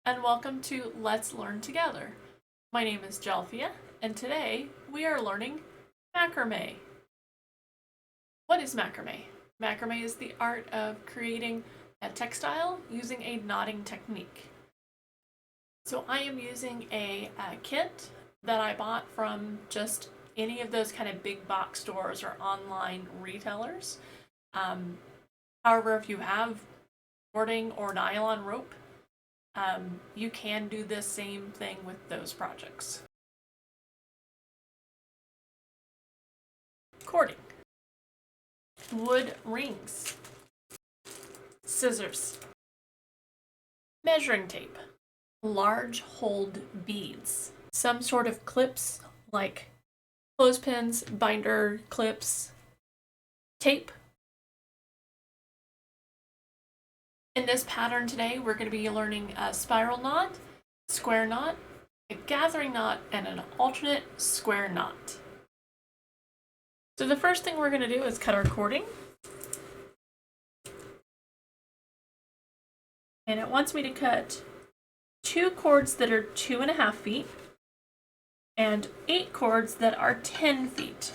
and welcome to Let's Learn Together. My name is Jelfia, and today we are learning macrame. What is macrame? Macrame is the art of creating a textile using a knotting technique. So I am using a kit that I bought from just any of those kind of big box stores or online retailers. However, if you have cording or nylon rope, you can do the same thing with those projects. Cording, wood rings, scissors, measuring tape, large hold beads, some sort of clips like clothespins, binder clips, tape. In this pattern today, we're going to be learning a spiral knot, square knot, a gathering knot, and an alternate square knot. So the first thing we're going to do is cut our cording. And it wants me to cut 2 cords that are 2.5 feet and 8 cords that are 10 feet.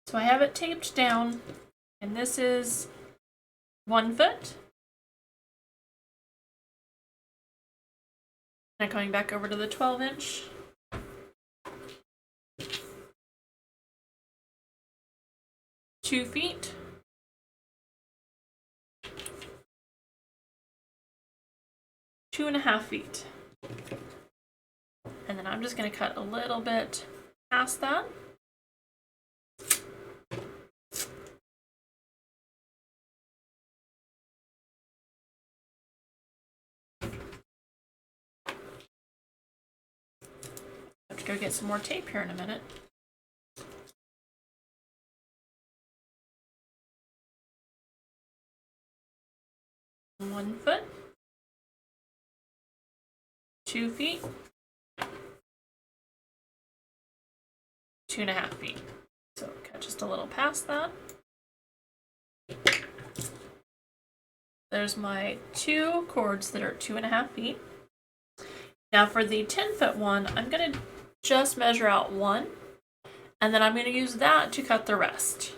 So I have it taped down, and this is 1 foot. Now going back over to the 12-inch. Two feet. 2.5 feet. And then I'm just going to cut a little bit past that. I have to go get some more tape here in a minute. One foot. 2 feet. 2.5 feet. So cut just a little past that. There's my 2 cords that are 2.5 feet. Now for the 10-foot one, I'm going to just measure out 1, and then I'm going to use that to cut the rest.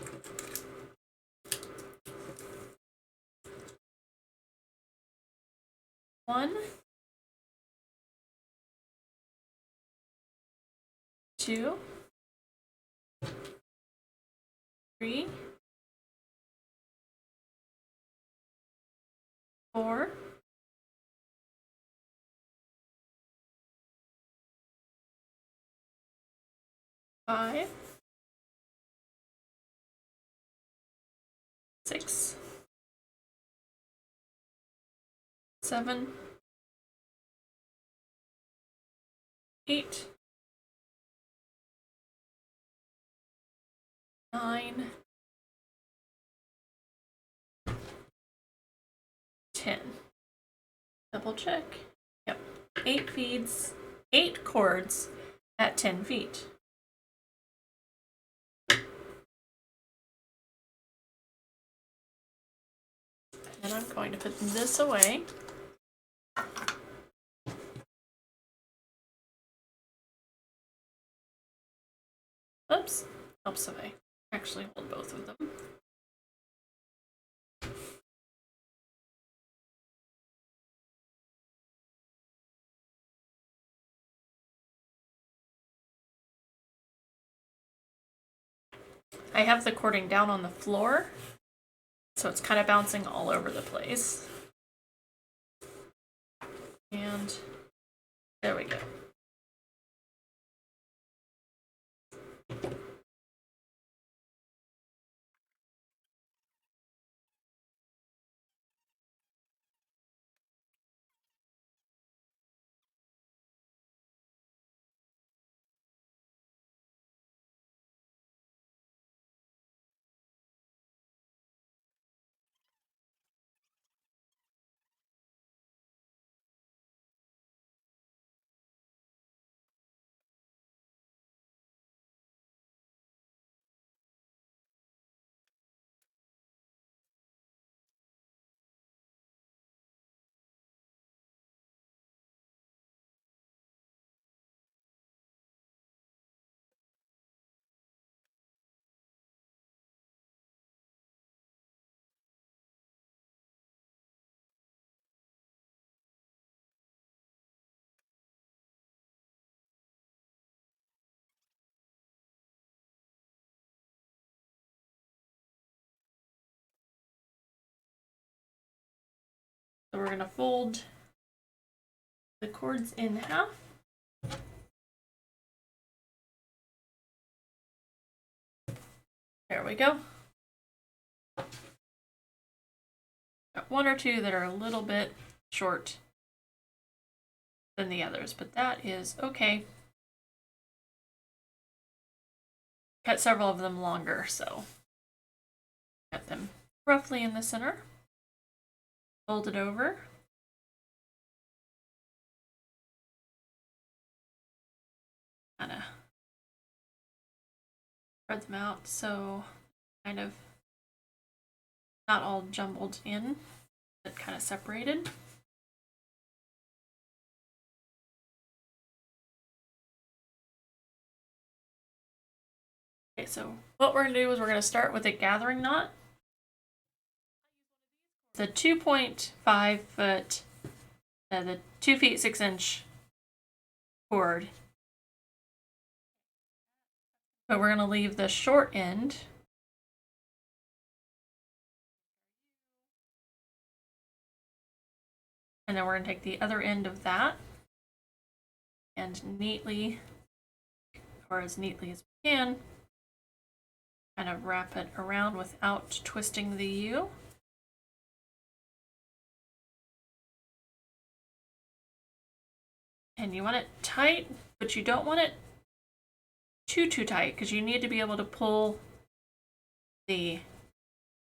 One, 2, 3, 4, 5, 6, 7, 8, 9, 10. Double check. Yep. 8 feeds, 8 cords at 10 feet. And I'm going to put this away. Oops, helps if I actually hold both of them. I have the cording down on the floor, so it's kind of bouncing all over the place. And there we go. So we're going to fold the cords in half. There we go. Got one or two that are a little bit short than the others, but that is okay. Cut several of them longer, so cut them roughly in the center. Fold it over. Kind of spread them out so kind of not all jumbled in, but kind of separated. Okay, so what we're going to do is we're going to start with a gathering knot. The 2.5 foot, the 2 feet 6 inch cord. But we're going to leave the short end. And then we're going to take the other end of that and neatly, or as neatly as we can, kind of wrap it around without twisting the U. And you want it tight, but you don't want it too tight because you need to be able to pull the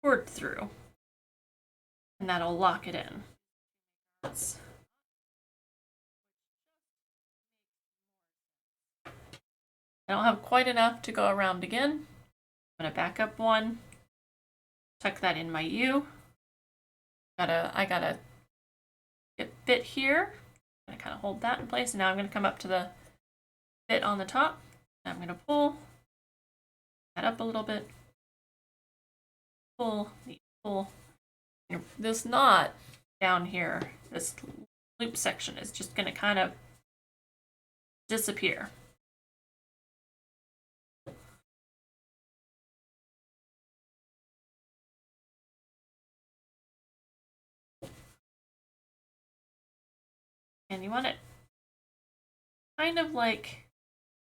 cord through, and that'll lock it in. I don't have quite enough to go around again. I'm going to back up one, tuck that in my U. I gotta get bit here. I'm going to kind of hold that in place. And now I'm going to come up to the bit on the top. And I'm going to pull that up a little bit. Pull. This knot down here, this loop section, is just going to kind of disappear. And you want it kind of like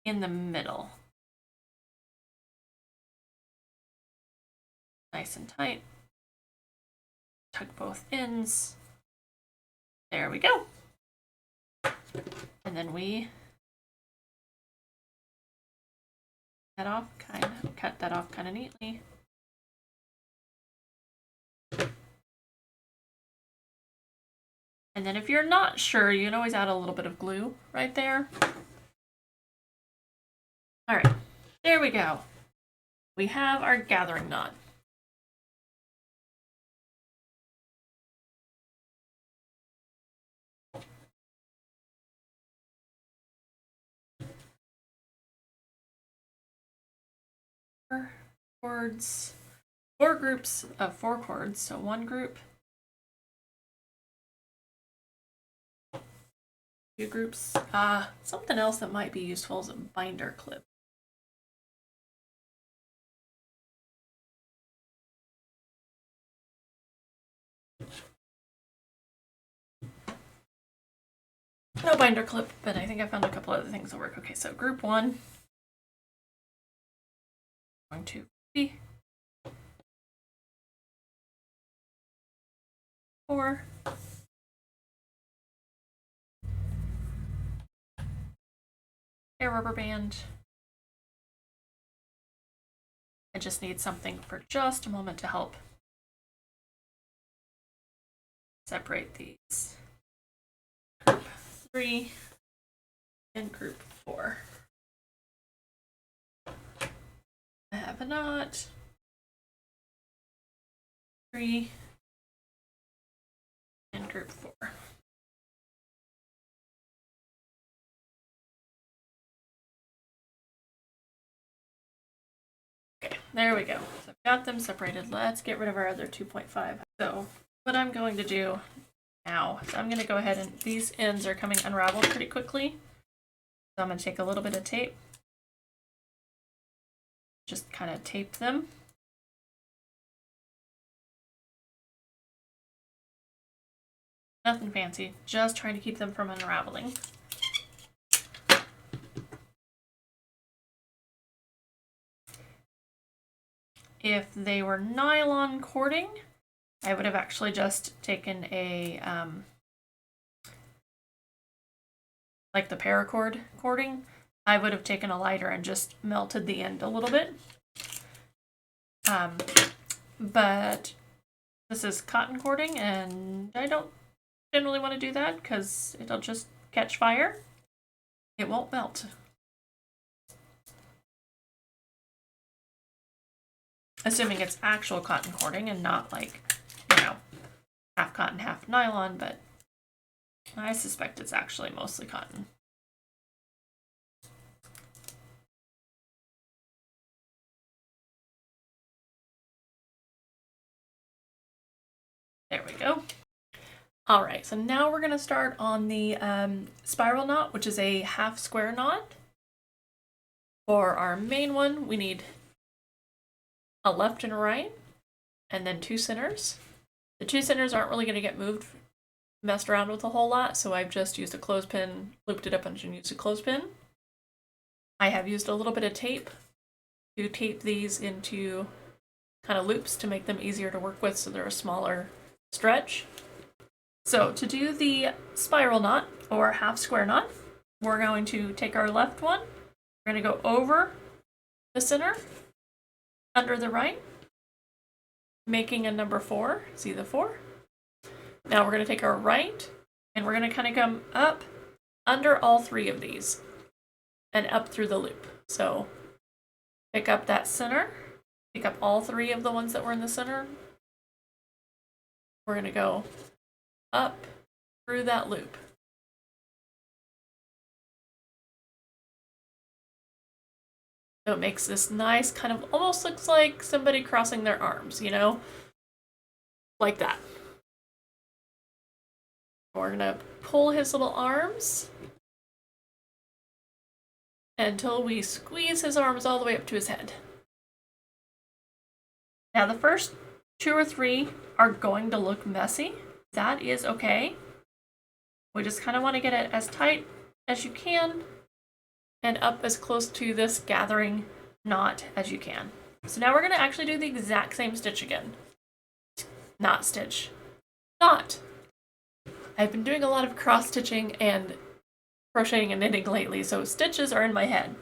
in the middle. Nice and tight. Tuck both ends. There we go. And then we cut that off kind of neatly. And then if you're not sure, you can always add a little bit of glue right there. All right, there we go. We have our gathering knot. Cords, 4 groups of 4 cords. So one group, 2 groups. Something else that might be useful is a binder clip. No binder clip, but I think I found a couple other things that work. Okay, so group 1. Going to 3, 4, a rubber band. I just need something for just a moment to help separate these. Group 3 and group 4. I have a knot. 3 and group 4. Okay, there we go. So I've got them separated. Let's get rid of our other 2.5. So what I'm going to do now is I'm going to go ahead and these ends are coming unraveled pretty quickly. So I'm going to take a little bit of tape. Just kind of tape them. Nothing fancy, just trying to keep them from unraveling. If they were nylon cording, I would have actually just taken a, like the paracord cording, I would have taken a lighter and just melted the end a little bit. But this is cotton cording, and I don't generally want to do that because it'll just catch fire. It won't melt. Assuming it's actual cotton cording and not like, you know, half cotton, half nylon, but I suspect it's actually mostly cotton. There we go. All right, so now we're going to start on the spiral knot, which is a half square knot. For our main one, we need a left and a right, and then 2 centers. The 2 centers aren't really going to get messed around with a whole lot, so I've just used a clothespin, looped it up and used a clothespin. I have used a little bit of tape to tape these into kind of loops to make them easier to work with so they're a smaller stretch. So to do the spiral knot or half square knot, we're going to take our left one, we're going to go over the center, under the right, making a number 4, see the 4? Now we're going to take our right, and we're going to kind of come up under all 3 of these, and up through the loop. So pick up that center, pick up all 3 of the ones that were in the center. We're going to go up through that loop. So it makes this nice kind of, almost looks like somebody crossing their arms, you know? Like that. We're going to pull his little arms until we squeeze his arms all the way up to his head. Now the first 2 or 3 are going to look messy. That is okay. We just kind of want to get it as tight as you can and up as close to this gathering knot as you can. So now we're going to actually do the exact same stitch again. Not stitch. Knot. I've been doing a lot of cross stitching and crocheting and knitting lately, so stitches are in my head.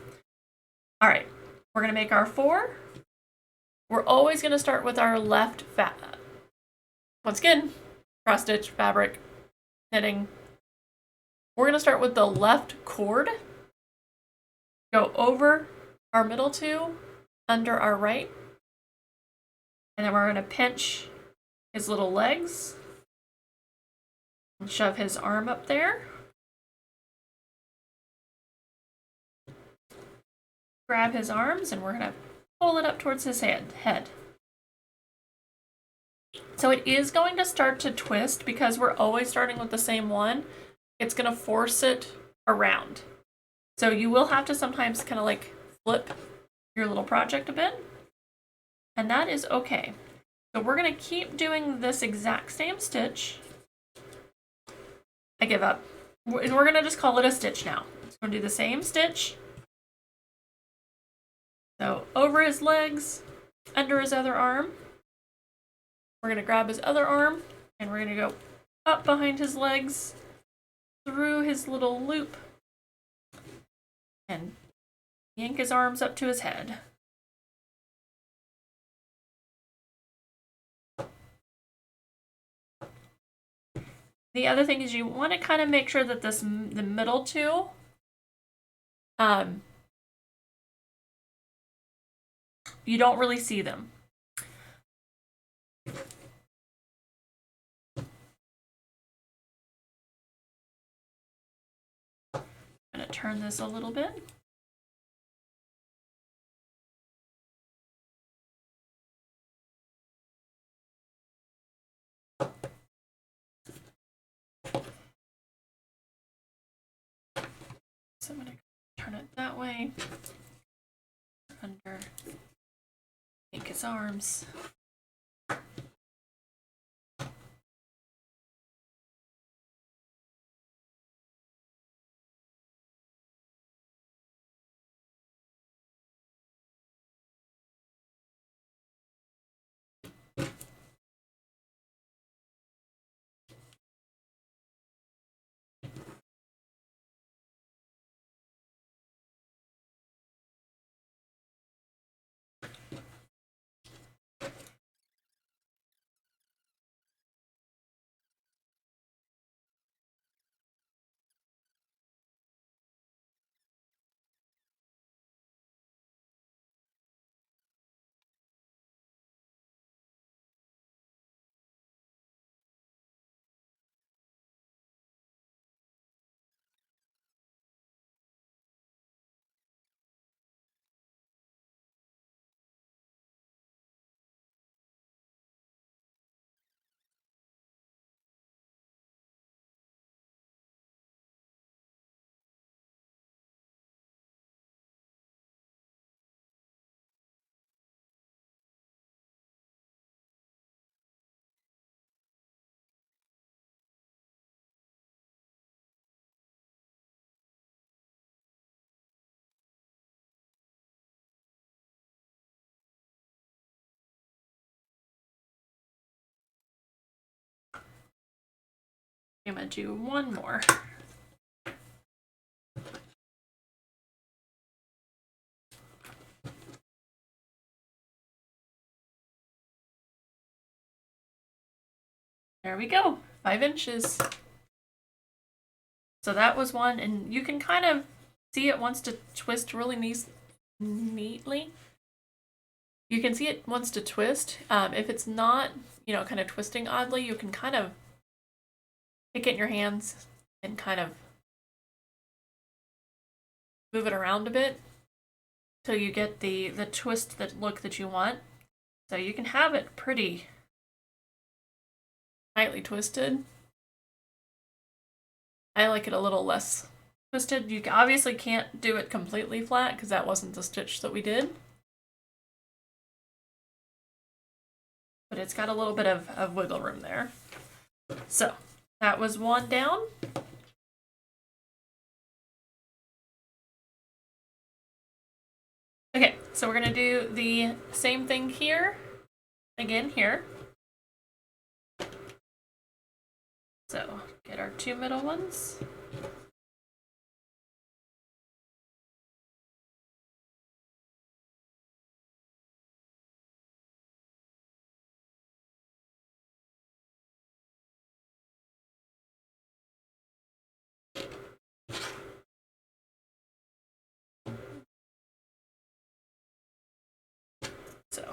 All right, we're going to make our 4. We're always going to start with our left once again, cross stitch, fabric, knitting. We're going to start with the left cord, go over our middle 2, under our right, and then we're going to pinch his little legs and shove his arm up there. Grab his arms, and we're going to pull it up towards his head. So it is going to start to twist because we're always starting with the same one. It's going to force it around. So you will have to sometimes kind of like flip your little project a bit, and that is okay. So we're going to keep doing this exact same stitch. I give up. We're going to just call it a stitch now. So we're going to do the same stitch. So over his legs, under his other arm. We're going to grab his other arm, and we're going to go up behind his legs, through his little loop, and yank his arms up to his head. The other thing is you want to kind of make sure that the middle 2 you don't really see them. I'm going to turn this a little bit. So I'm going to turn it that way. Under, yank his arms. I'm going to do one more. There we go, 5 inches. So that was one, and you can kind of see it wants to twist really neatly. You can see it wants to twist. If it's not, kind of twisting oddly, you can kind of pick it in your hands and kind of move it around a bit till you get the twist, that look that you want. So you can have it pretty tightly twisted. I like it a little less twisted. You obviously can't do it completely flat because that wasn't the stitch that we did. But it's got a little bit of wiggle room there. So that was one down. Okay, so we're gonna do the same thing here, again here. So get our 2 middle ones. So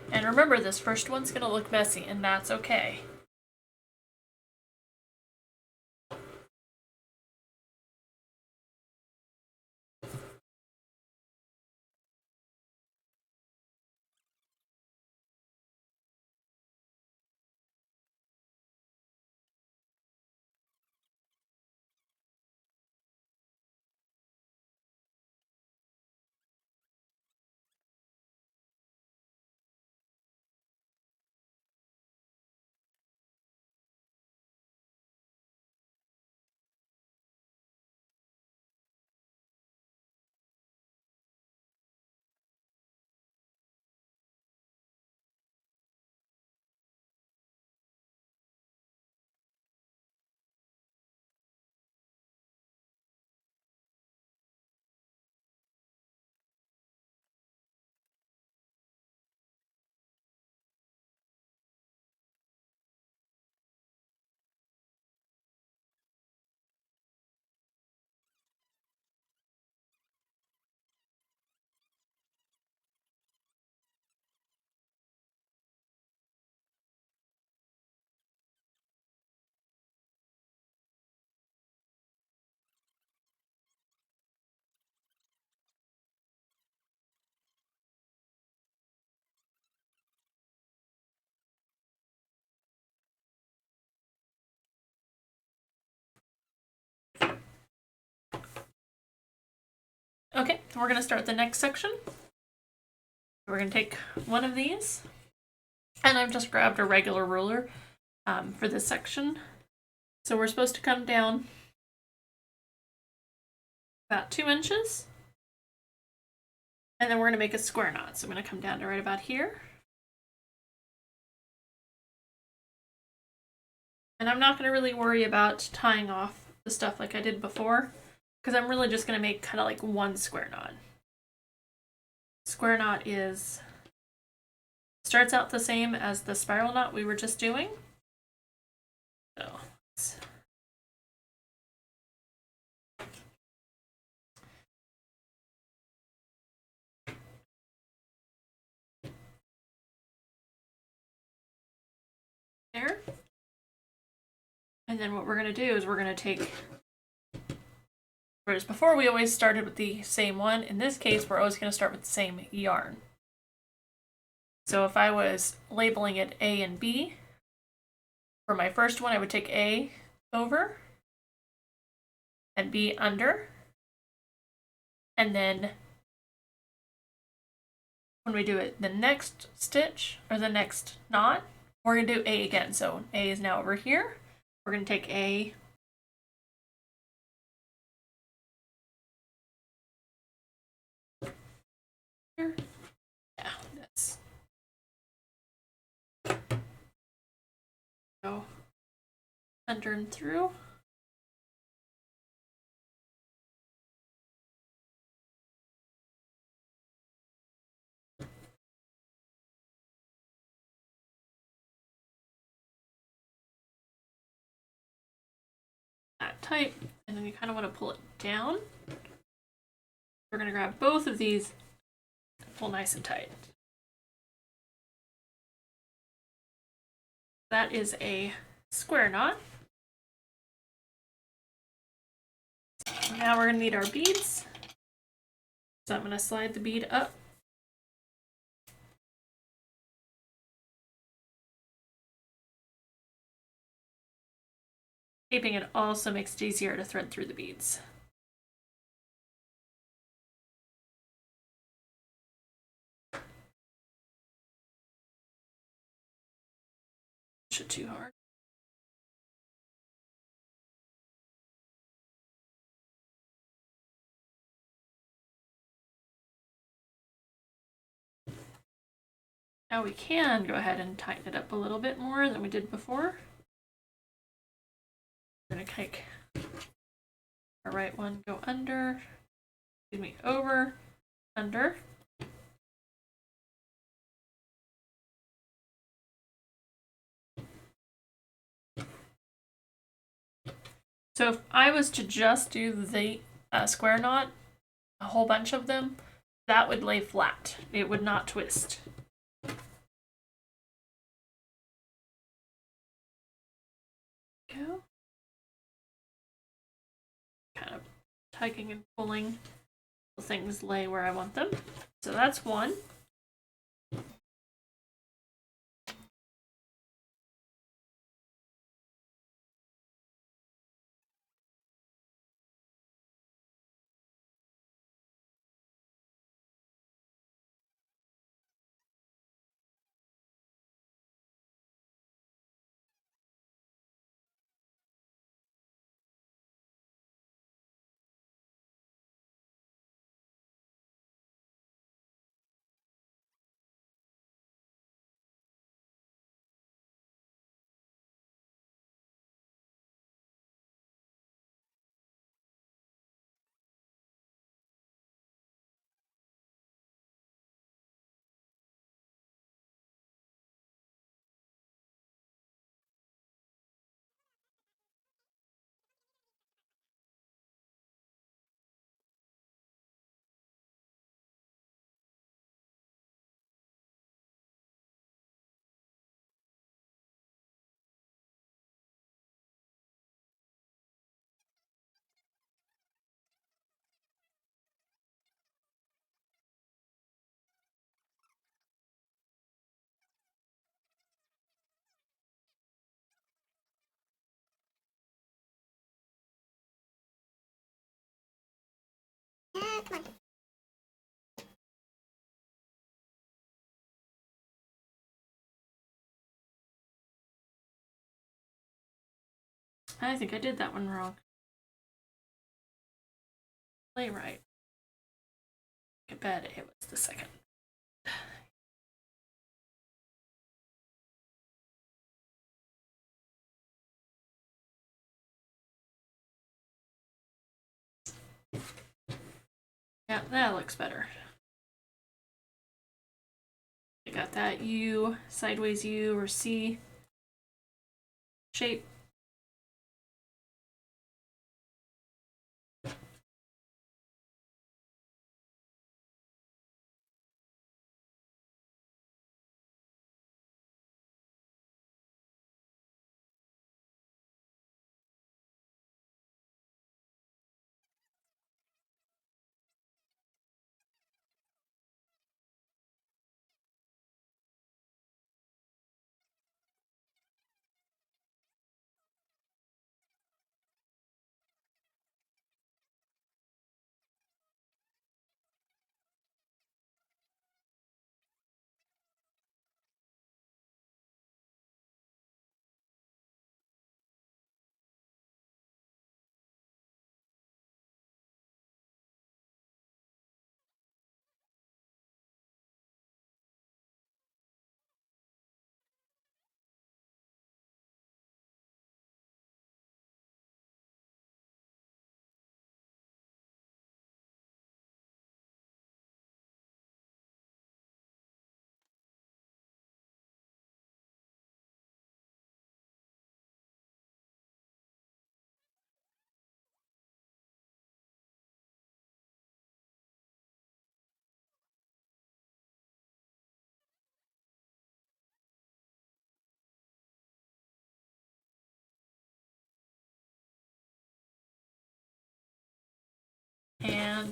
and remember, this first one's gonna look messy, and that's okay. Okay, we're gonna start the next section. We're gonna take one of these, and I've just grabbed a regular ruler for this section. So we're supposed to come down about 2 inches, and then we're gonna make a square knot. So I'm gonna come down to right about here. And I'm not gonna really worry about tying off the stuff like I did before, because I'm really just gonna make kind of like one square knot. Square knot starts out the same as the spiral knot we were just doing. So there. And then what we're going to do is we're going to take, whereas before we always started with the same one, in this case we're always going to start with the same yarn. So if I was labeling it A and B, for my first one I would take A over and B under, And then when we do it the next stitch or the next knot, we're going to do A again. So A is now over here. We're going to take A, here. Yeah, that's go under and through. That tight, and then you kind of want to pull it down. We're going to grab both of these and pull nice and tight. That is a square knot. Now we're going to need our beads. So I'm going to slide the bead up. Taping it also makes it easier to thread through the beads. Push it too hard. Now we can go ahead and tighten it up a little bit more than we did before. We're going to take our right one, go under, excuse me, over, under. So if I was to just do the square knot, a whole bunch of them, that would lay flat. It would not twist. Go. Kind of tugging and pulling the things lay where I want them. So that's one. I think I did that one wrong. Play right. I bet it was the second. Yeah, that looks better. I got that U, sideways U or C shape.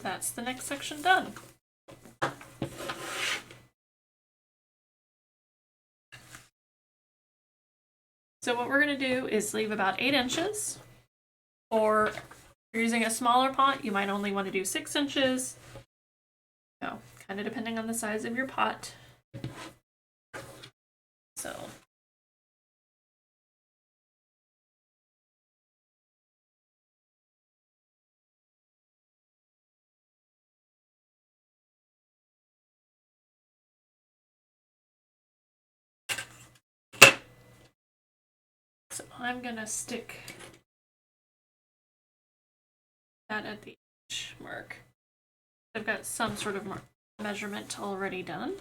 that's the next section done. So what we're going to do is leave about 8 inches, or if you're using a smaller pot, you might only want to do 6 inches. So, kind of depending on the size of your pot. So I'm going to stick that at the inch mark. I've got some sort of measurement already done.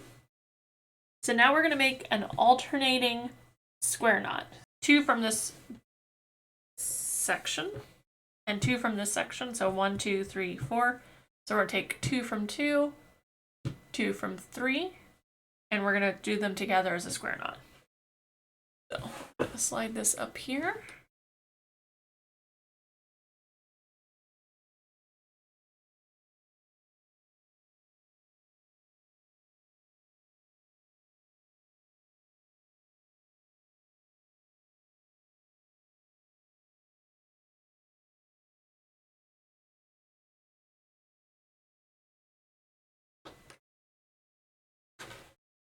So now we're going to make an alternating square knot. 2 from this section and 2 from this section. So 1, 2, 3, 4. So we're going to take 2 from 2, 2 from 3, and we're going to do them together as a square knot. So I'm going to slide this up here.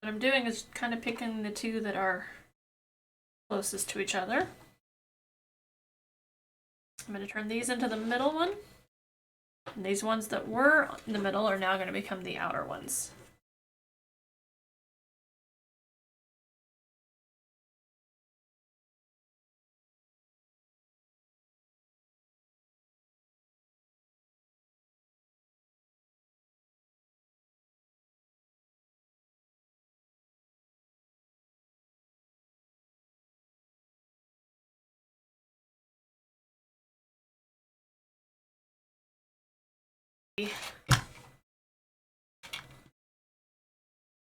What I'm doing is kind of picking the 2 that are closest to each other. I'm going to turn these into the middle one. And these ones that were in the middle are now going to become the outer ones.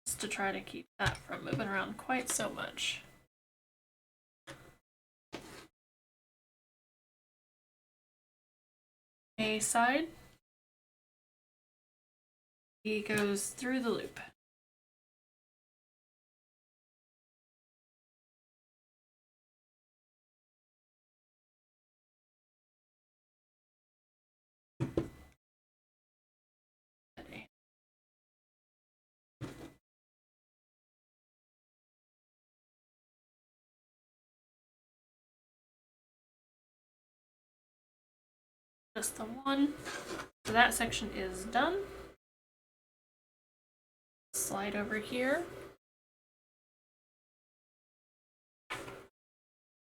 Just to try to keep that from moving around quite so much. A side, he goes through the loop. Just the one. So that section is done. Slide over here.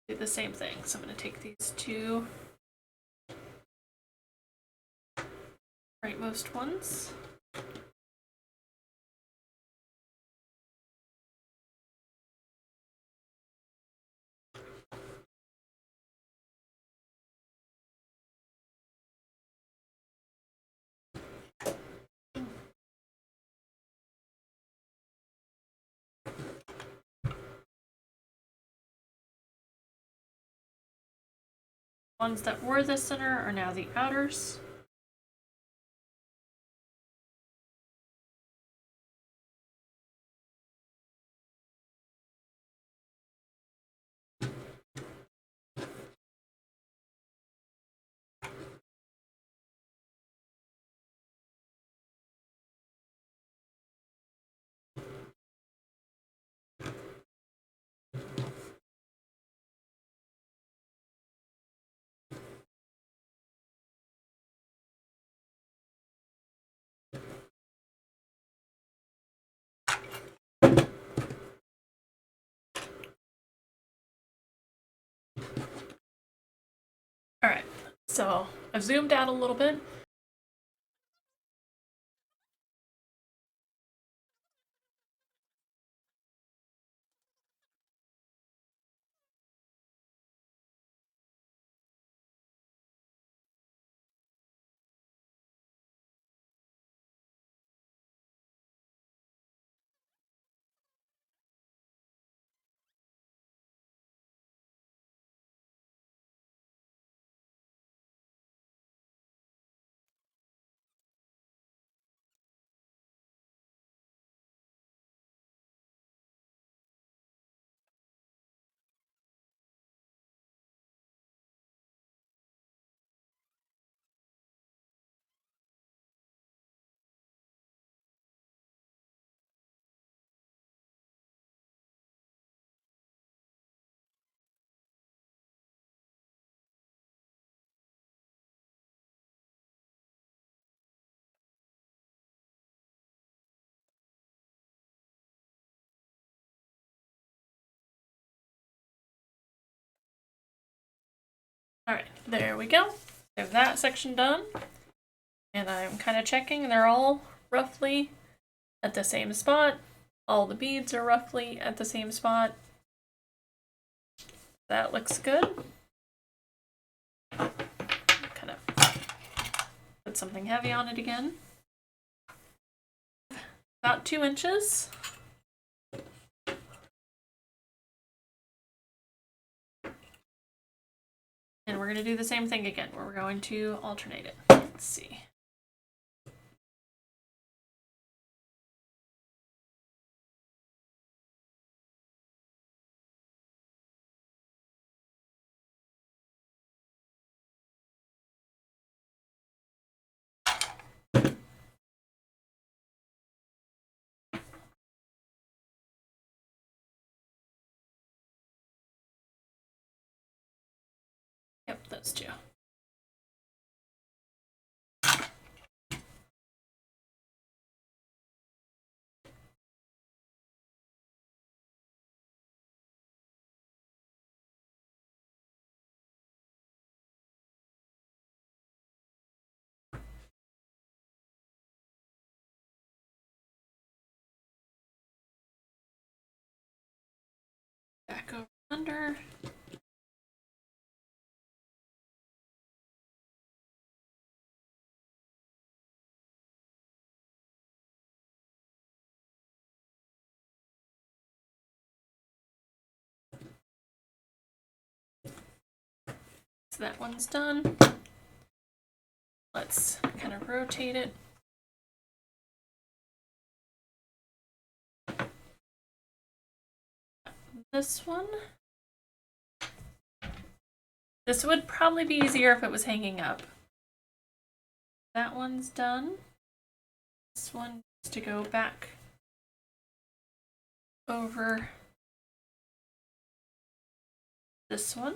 Do the same thing. So I'm going to take these 2 rightmost ones. Ones that were the center are now the outers. All right, so I've zoomed out a little bit. There we go. We have that section done. And I'm kind of checking, they're all roughly at the same spot. All the beads are roughly at the same spot. That looks good. Kind of put something heavy on it again. About 2 inches. And we're going to do the same thing again, where we're going to alternate it. Let's see. Yep, those two. Back over under. So that one's done. Let's kind of rotate it. This one. This would probably be easier if it was hanging up. That one's done. This one needs to go back over this one.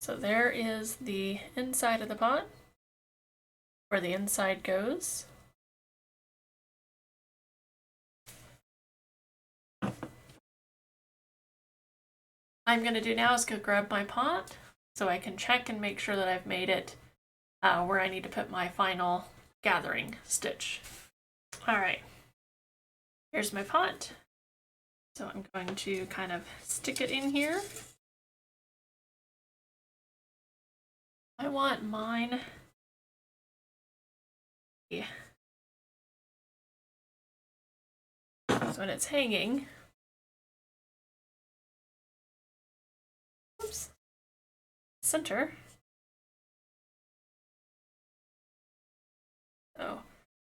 So there is the inside of the pot, where the inside goes. I'm going to do now is go grab my pot so I can check and make sure that I've made it where I need to put my final gathering stitch. All right, here's my pot. So I'm going to kind of stick it in here. I want mine. Yeah. So when it's hanging, oops, center. Oh,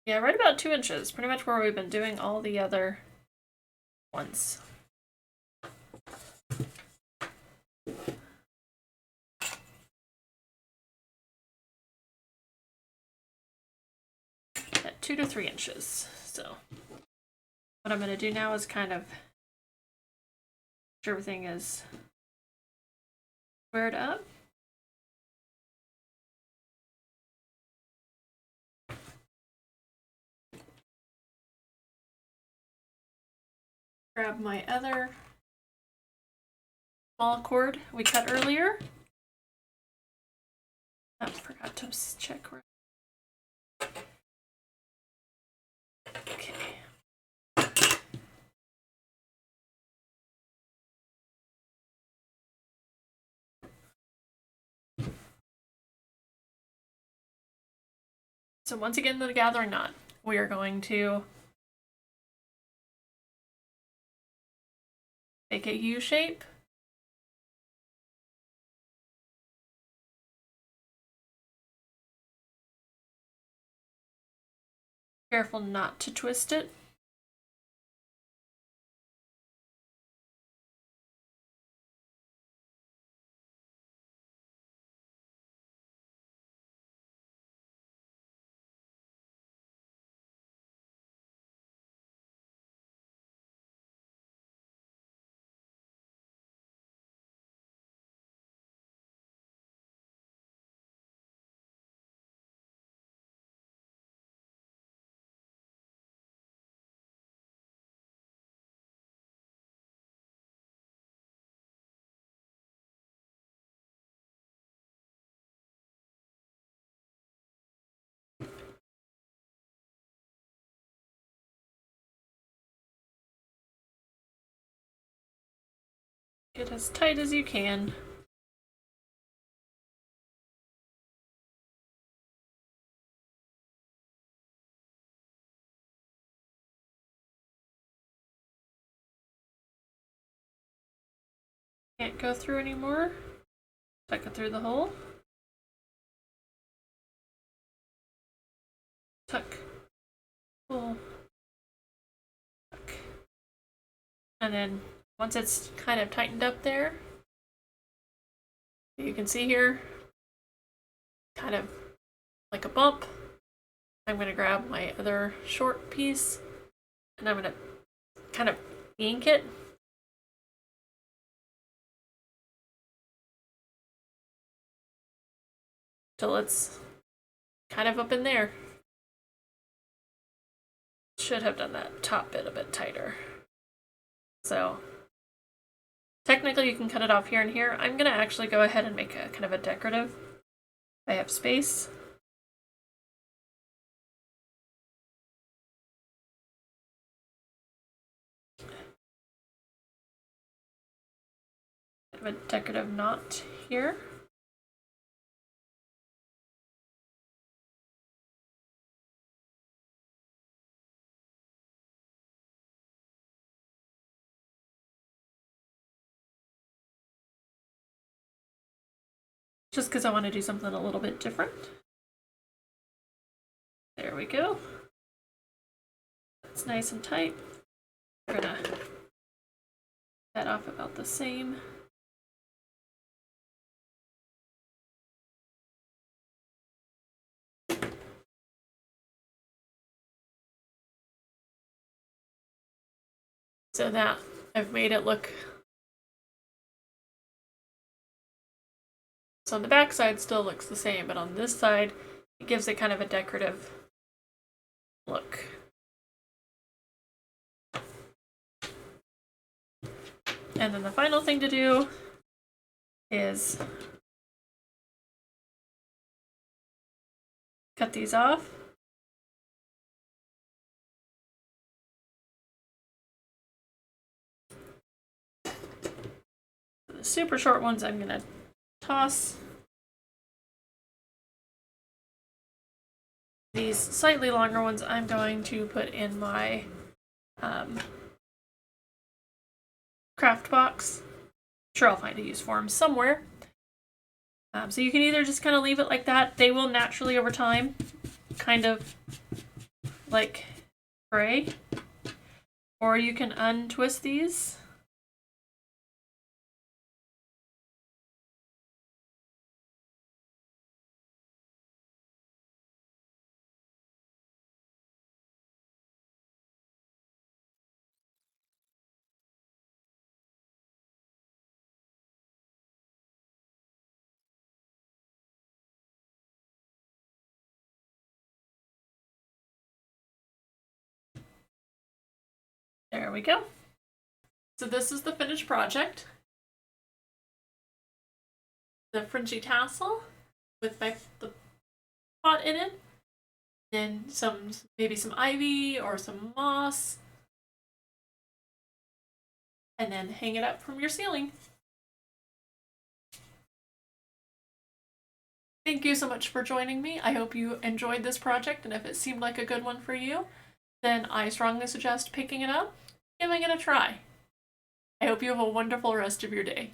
yeah, right about 2 inches, pretty much where we've been doing all the other ones. At 2 to 3 inches. So what I'm going to do now is kind of make sure everything is squared up. Grab my other small cord we cut earlier. I forgot to check where. Okay. So once again, the gathering knot, we are going to make a U shape. Careful not to twist it. Get as tight as you can. Can't go through anymore. Tuck it through the hole. Tuck. Pull. Tuck. And then once it's kind of tightened up there, you can see here, kind of like a bump. I'm going to grab my other short piece and I'm going to kind of yank it. Till it's kind of up in there. Should have done that top bit a bit tighter. So technically you can cut it off here and here. I'm going to actually go ahead and make a kind of a decorative. I have space. A decorative knot here. Just because I want to do something a little bit different. There we go. It's nice and tight. We're gonna that off about the same. So that I've made it look. So on the back side still looks the same, but on this side it gives it kind of a decorative look. And then the final thing to do is cut these off. The super short ones I'm going to toss. These slightly longer ones I'm going to put in my craft box. Sure, I'll find a use for them somewhere. So you can either just kind of leave it like that. They will naturally over time kind of like fray. Or you can untwist these. There we go. So this is the finished project. The fringy tassel with the pot in it. Then maybe some ivy or some moss. And then hang it up from your ceiling. Thank you so much for joining me. I hope you enjoyed this project, and if it seemed like a good one for you, then I strongly suggest picking it up, giving it a try. I hope you have a wonderful rest of your day.